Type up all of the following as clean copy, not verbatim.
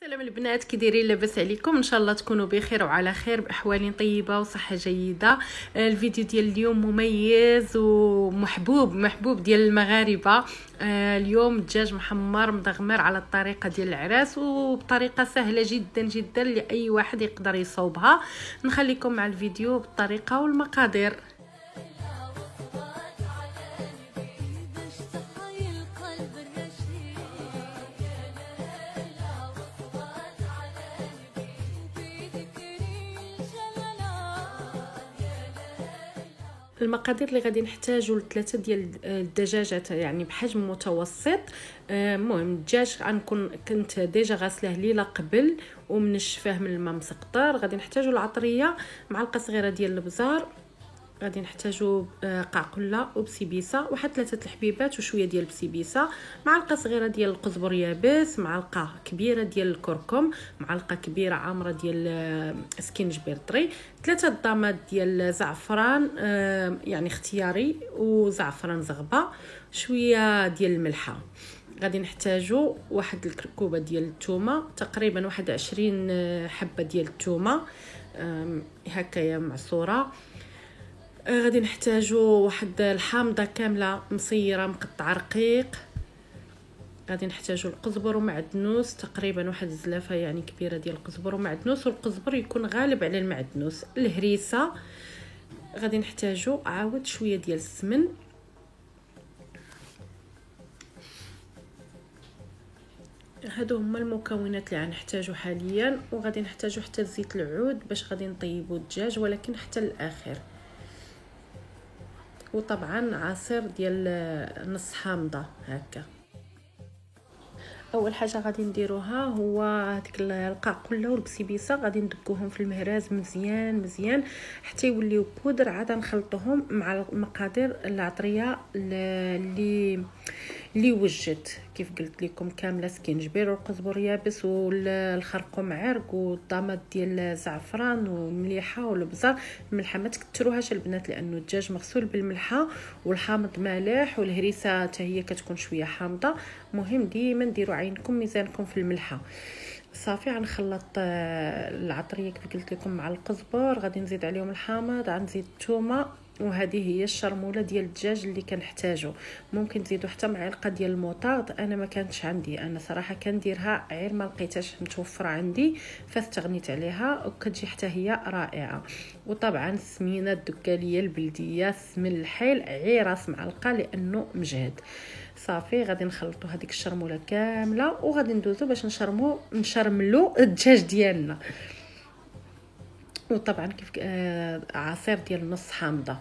سلام البنات، كي دايرين؟ لاباس عليكم؟ ان شاء الله تكونوا بخير وعلى خير باحوال طيبه وصحه جيده. الفيديو ديال اليوم مميز ومحبوب ديال المغاربه. اليوم دجاج محمر مدغمر على الطريقه ديال العراس وبطريقه سهله جدا جدا لاي واحد يقدر يصوبها. نخليكم مع الفيديو بالطريقه والمقادير. المقادير اللي غادي نحتاجو ل3 ديال الدجاجات يعني بحجم متوسط. المهم الدجاج كنت ديجا غاسلاه ليله قبل ومنشفاه من الماء مسقطر. غادي نحتاجو العطريه، معلقه صغيره ديال البزار، غادي نحتاجو قعقله وبسيبيسه، واحد 3 الحبيبات وشويه ديال البسيبيسه، معلقه صغيره ديال القزبر يابس، معلقه كبيره ديال الكركم، معلقه كبيره عامره ديال سكينجبير طري، 3 ضامات ديال الزعفران يعني اختياري وزعفران زغبه، شويه ديال الملحه. غادي نحتاجو واحد الكركوبه ديال الثومه، تقريبا واحد 20 حبه ديال الثومه هكايا معصوره. غادي نحتاجو واحد الحامضه كامله مصيره مقطعه رقيق. غادي نحتاجو القزبر ومعدنوس، تقريبا واحد الزلافه يعني كبيره ديال القزبر ومعدنوس، والقزبر يكون غالب على المعدنوس. الهريسه غادي نحتاجو عاود شويه ديال السمن. هادو هما المكونات اللي غنحتاجو حاليا. وغادي نحتاجو حتى زيت العود باش غادي نطيبو الدجاج، ولكن حتى الاخر. وطبعا عصير ديال نص حامضه هكا. اول حاجه غادي نديروها هو هذيك القعقله والبسيبيسه، غادي ندقوهم في المهراز مزيان حتى يوليو بودر. عاد نخلطوهم مع المقادير العطريه اللي وجدت كيف قلت لكم كامله، سكينجبير والقزبر يابس والخرقوم عرق والضامات ديال الزعفران والمليحه والبزار. الملحه ما تكثروهاش البنات لانه الدجاج مغسول بالملحه، والحامض مالح، والهريسه حتى هي كتكون شويه حامضه. مهم ديما ديروا عينكم ميزانكم في الملحه. صافي غنخلط العطريه كيف قلت لكم مع القزبر، غادي نزيد عليهم الحامض، غنزيد الثومه، وهذه هي الشرموله ديال الدجاج اللي كنحتاجو. ممكن تزيدوا حتى معلقه ديال الموطارد، انا ما كانتش عندي، انا صراحه كنديرها غير ما لقيتهاش متوفره عندي فاستغنيت عليها، وكتجي حتى هي رائعه. وطبعا السمينه الدكاليه البلديه، سمن الحيل غير راس معلقه لانه مجهد. صافي غادي نخلطوا هذيك الشرموله كامله، وغادي ندوزو باش نشرملو الدجاج ديالنا. وطبعا كيف عصير ديال نص حامضه.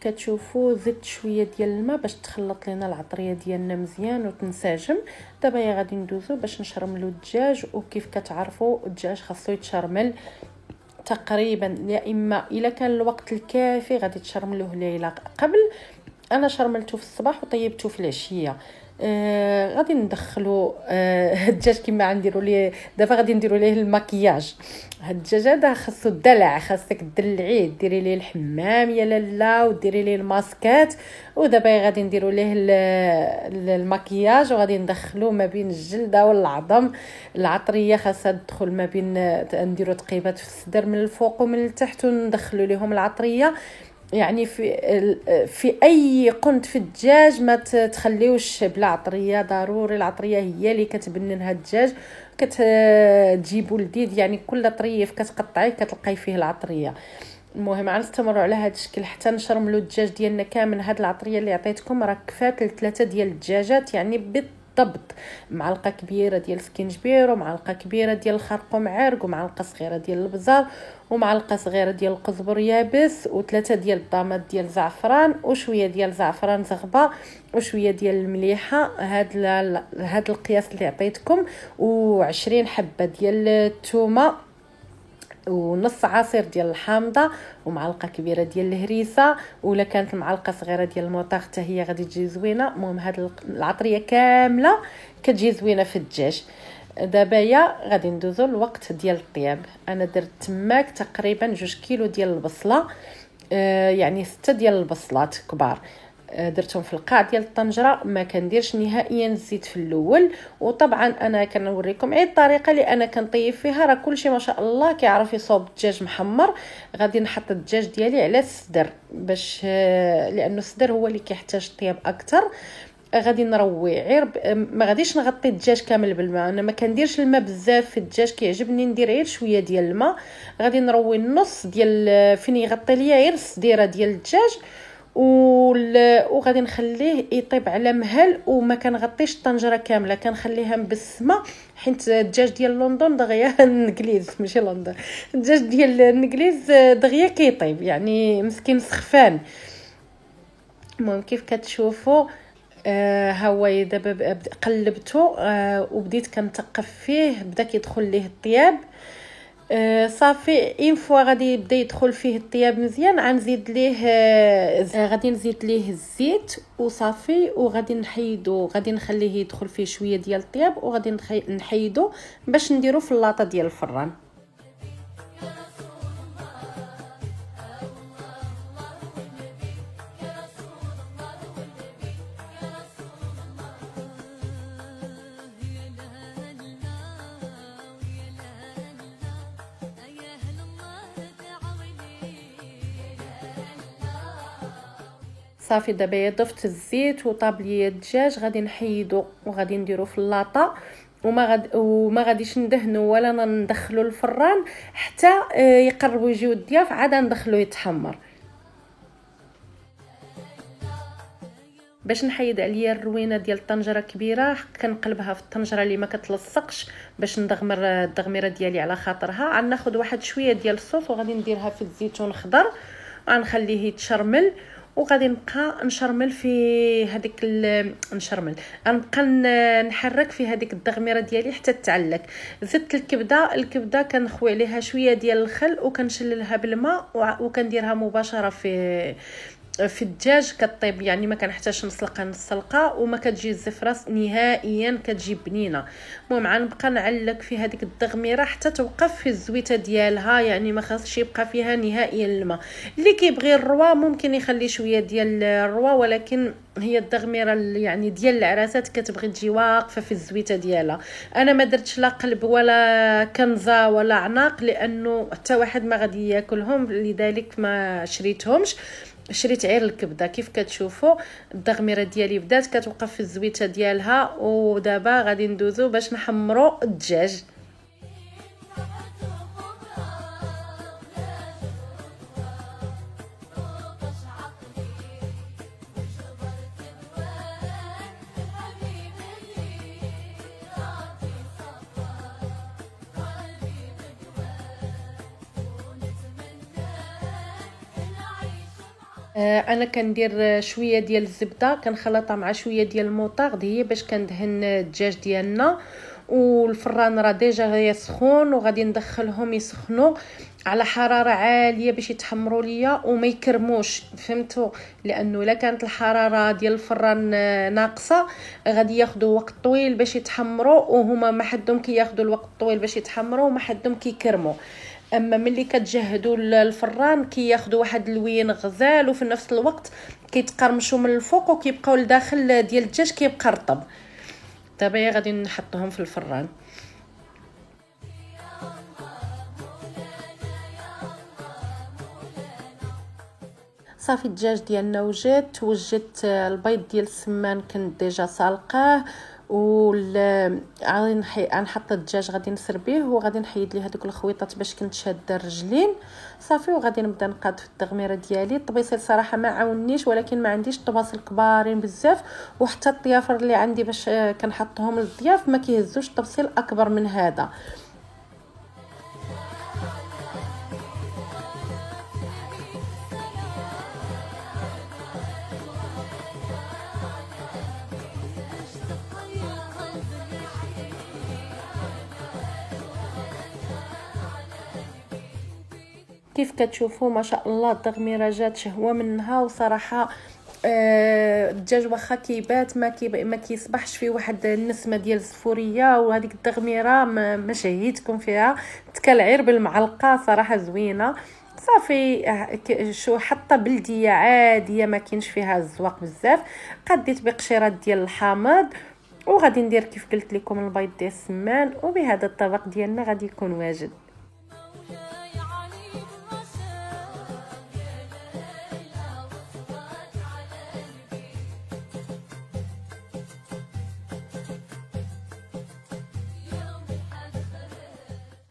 كتشوفوا زدت شويه ديال الماء باش تخلط لنا العطريه ديالنا مزيان وتنسجم. دابا غادي ندوزو باش نشرملو الدجاج. وكيف كتعرفوا الدجاج خاصو يتشرمل تقريبا، يا اما الا كان الوقت الكافي غادي تشرملوه ليله قبل. انا شرملته في الصباح وطيبته في العشيه. غادي ندخلو الدجاج كما غنديروا ليه دابا. غادي نديروا ليه المكياج. هاد الدجاج هذا خاصو الدلع، خاصك تدلعيه، ديري ليه الحمام يا لالا وديري ليه الماسكات. ودابا غادي نديروا ليه المكياج، وغادي ندخلو ما بين الجلده والعظم. العطريه خاصها تدخل ما بين، نديروا تقيبات في الصدر من الفوق ومن التحت، وندخلوا لهم العطريه. يعني في اي قنت في الدجاج ما تخليوش بلا عطريه، ضروري العطريه هي اللي كتبنن هاد الدجاج، كتجيبوا لذيذ. يعني كل طريف كتقطعيه كتلقاي فيه العطريه. المهم غنستمروا على هذا الشكل حتى نشرملوا الدجاج ديالنا كامل. هاد العطريه اللي عطيتكم راه كفات ل3 ديال الدجاجات، يعني بالضبط معلقه كبيره ديال سكينجبير ومعلقه كبيره ديال الخرقوم عرق ومعلقه صغيره ديال البزار ومعلقه صغيره ديال القزبر يابس و3 ديال الضماد ديال زعفران وشويه ديال زعفران زغبه وشويه ديال المليحه. هاد القياس اللي عطيتكم، و20 حبه ديال الثومه ونص عصير ديال الحامضه ومعلقه كبيره ديال الهريسه، ولا كانت معلقه صغيره ديال الموطاغ حتى هي غادي تجي زوينه. المهم هاد العطريه كامله كتجي زوينه في الدجاج. دابا يا غادي ندوزو الوقت ديال الطياب. انا درت تماك تقريبا 2 كيلو ديال البصله، يعني 6 ديال البصلات كبار، درتهم في القاع ديال الطنجره. ما كنديرش نهائيا الزيت في الاول، وطبعا انا كنوريكم اي الطريقه اللي انا كنطيب فيها. راه كلشي ما شاء الله كيعرف يصوب الدجاج محمر. غادي نحط الدجاج ديالي على الصدر باش لانه الصدر هو اللي كيحتاج طياب اكثر. غادي نروي غير ما غاديش نغطي الدجاج كامل بالماء. انا ما كنديرش الماء بزاف في الدجاج، كيعجبني ندير غير شويه ديال الماء. غادي نروي النص ديال فين يغطي ليا غير الصديره ديال الدجاج، وغادي نخليه يطيب على مهل، وما كنغطيش الطنجره كامله، كنخليها مبسمه حيت الدجاج ديال لندن دغيا الانجليز ماشي لندن، الدجاج ديال الانجليز دغيا كيطيب يعني مسكين سخفان. المهم كيف كتشوفوا ها هو دابا قلبته وبديت كنتقف فيه، بدا كيدخل ليه الطياب. صافي اين فوا غادي يبدا يدخل فيه الطياب مزيان غنزيد ليه غادي نزيد ليه الزيت وصافي، وغادي نحيدو، غادي نخليه يدخل فيه شويه ديال الطياب، وغادي نحيدو باش نديرو في اللاطه ديال الفران. صافي دابا ضفت الزيت وطاب لي الدجاج، غادي نحيدو وغادي نديرو في اللاطه، وما غاديش ندهنو ولا ندخلو الفران حتى يقربوا يجيو الضياف، عاد ندخلو يتحمر. باش نحيد عليا الروينه ديال الطنجره كبيره كنقلبها في الطنجره اللي ما كتلصقش باش ندغمر الدغميره ديالي على خاطرها. غناخذ واحد شويه ديال الصوص وغادي نديرها في الزيتون خضر وغنخليه يتشرمل، وغادي نبقى نشرمل في هذيك غنبقى نحرك في هذيك الدغميره ديالي حتى تعلق. زدت الكبده كنخوي عليها شويه ديال الخل وكنشللها بالماء وكنديرها مباشره في الدجاج كطيب، يعني ما كنحتاجش نسلقها نص سلقه وما كتجي الزفره نهائيا، كتجي بنينه. المهم غنبقى نعلق في هذيك الدغميره حتى توقف في الزويته ديالها، يعني ما خاصش يبقى فيها نهائيا الماء. اللي كيبغي الروا ممكن يخلي شويه ديال الروا، ولكن هي الدغميره يعني ديال العراسات كتبغي تجي واقفه في الزويته ديالها. انا ما درتش لا قلب ولا كنزه ولا عناق لانه حتى واحد ما غادي ياكلهم، لذلك ما شريتهمش، شريت غير الكبده. كيف كتشوفوا الدغميره ديالي بدات كتوقف في الزويته ديالها، ودابا غادي ندوزو باش نحمروا الدجاج. انا كندير شويه ديال الزبده كنخلطها مع شويه ديال الموطاغ هي باش كندهن الدجاج ديالنا. والفران راه ديجا سخون وغادي ندخلهم يسخنوا على حراره عاليه باش يتحمروا ليا وما يكرموش، فهمتوا؟ لانه الا كانت الحراره ديال الفران ناقصه غادي ياخذوا وقت طويل باش يتحمروا، وهما ما حدهم كياخذوا الوقت الطويل باش يتحمروا وما حدهم كيكرموا. اما ملي كتجهدوا الفران كياخذوا واحد اللوين غزال، وفي نفس الوقت كيتقرمشوا من الفوق وكيبقاو لداخل ديال الدجاج كيبقى رطب. دابا غادي نحطهم في الفران. صافي الدجاج ديالنا وجدت البيض ديال السمان كنت ديجا سالقاه، غادي غنحط الدجاج، غادي نسربيه وغادي نحيد ليه هذوك الخويطات باش كنت شاده الرجلين صافي. وغادي نبدا نقاد في التغميره ديالي. الطبيصيل صراحه ما عاونيش، ولكن ما عنديش طباصل كبارين بزاف، وحتى الطيافر اللي عندي باش كنحطهم للضياف ما كيهزوش طبسيل اكبر من هذا. كيف كتشوفوا ما شاء الله التغميره جات شهوه منها. وصراحه الدجاج واخا كيبات ما كيصبحش فيه واحد النسمه ديال الزفوريه، وهذيك التغميره ما شهيتكم فيها، تكلعير بالمعلقه صراحه زوينه صافي. شو حتى بلديه عاديه ما كاينش فيها الزواق بزاف. قديت بقشيرات ديال الحامض، وغادي ندير كيف قلت لكم البيض ديال السمان، وبهذا الطبق ديالنا غادي يكون واجد.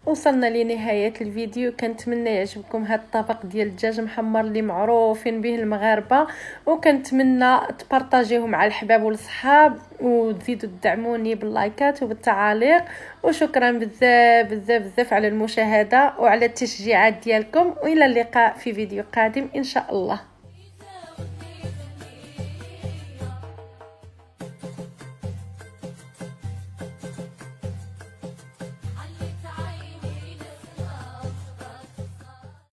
وصلنا لنهايه الفيديو، كنتمنى يعجبكم هذا الطبق ديال الدجاج محمر اللي معروفين به المغاربه، وكنتمنى تبارطاجيوه مع الحباب والصحاب، وتزيدوا تدعموني باللايكات وبالتعاليق. وشكرا بزاف بزاف بزاف على المشاهده وعلى التشجيعات ديالكم، والى اللقاء في فيديو قادم ان شاء الله.